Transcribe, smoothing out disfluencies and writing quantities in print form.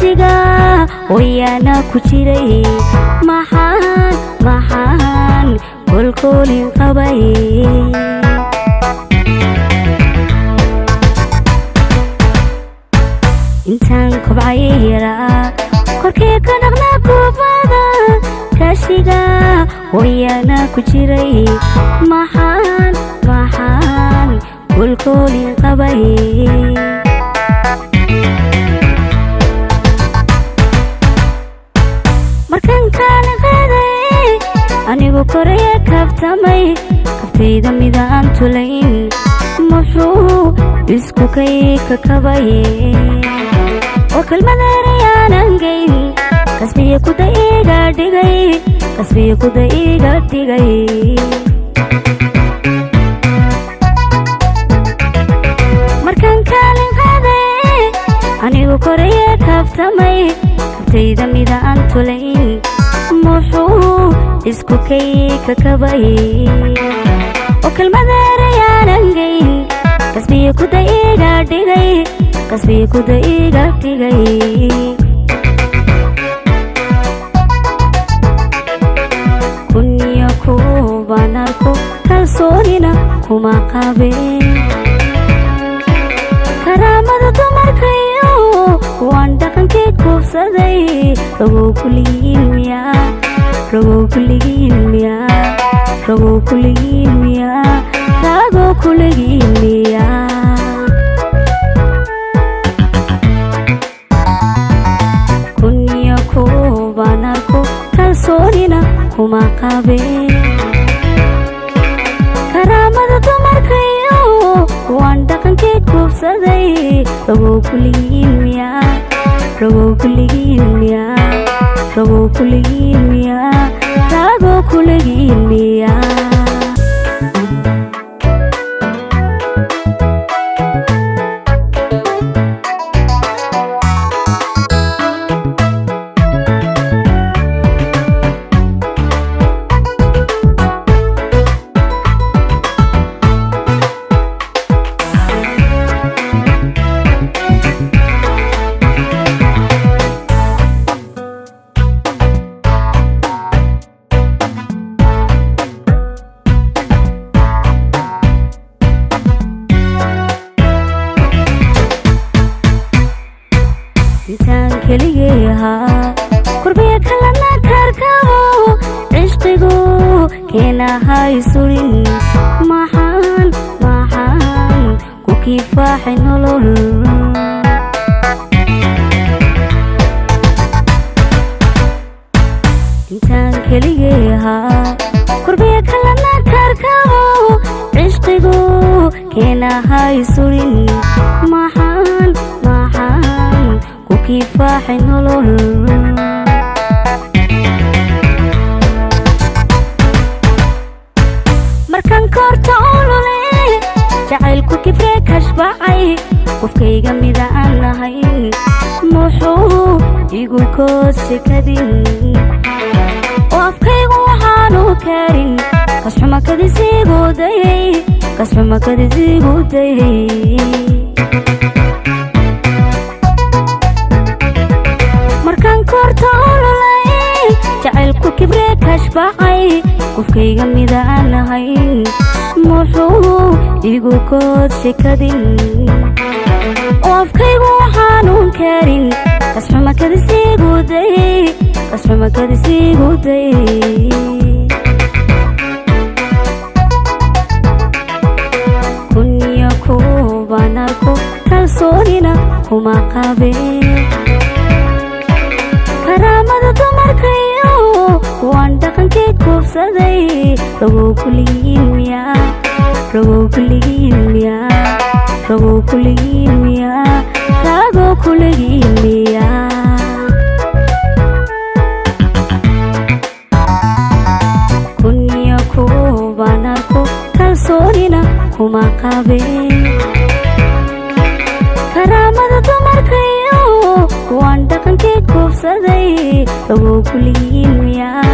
kashiga wayana ku jiray maxaan kolkolin qabay intaan kobcay yaraa korkee ka dhaqnaa kuubada kashiga wayana ku jiray maxaan kolkolin qabay markan kala qaaday anigu koraya kabtamay kabtayda midaan tulayn muxuu isku kay ka kabay oo kalmadeerayaanan gayn kasbiya kuda iga dhigay markan kala qaaday anigu koraya kabtamay kabtayda midaan tulayn muxuu isku kay ka kabay oo kalmadeerayaanan gayn kasbiya kuda iga dhigay kunyo kuubaan arko kalsoonina kuma qabeen karaamada dumarkayo waan dhaqankii kuubsaday ragoo kuligiin miyaa kunyo kuubaan arko kalsoonina kuma qabeen karaamada dumarkayo waan dhaqankii kuubsaday ragoo kuligiin miyaa intaan keligay ahaa kurbiya kalana karkabo cishqigu keenahay surin maxaan ku kifaaxay nolol intaan keligay ahaa kurbiya kalana karkabo cishqigu keenahay surin maxaan kifaaxay nolol markan korta olole jacaylku kifree kashbacay qofkayga mida aan lahayn muxuu igu koodse kadin oo afkaygu waxaanu karin kasxuma kadisiigu dayay markan korta ololay jacaylku kibree kashbacay qofkayga mida aan lahayn muxuu igu koodse kadin oo afkaygu waxaanu karin kasxuma kadisiigu dayay kunyo kuubaan arko kalsoonina kuma qabeen karaamada dumarkayo waan dhaqankii kuubsaday ragoo kuligiin miyaa kunyo kuubaan arko kalsoonina kuma qabeen karaamada dumarkayo waan dhaqankii kuubsaday ragoo kuligiin miyaa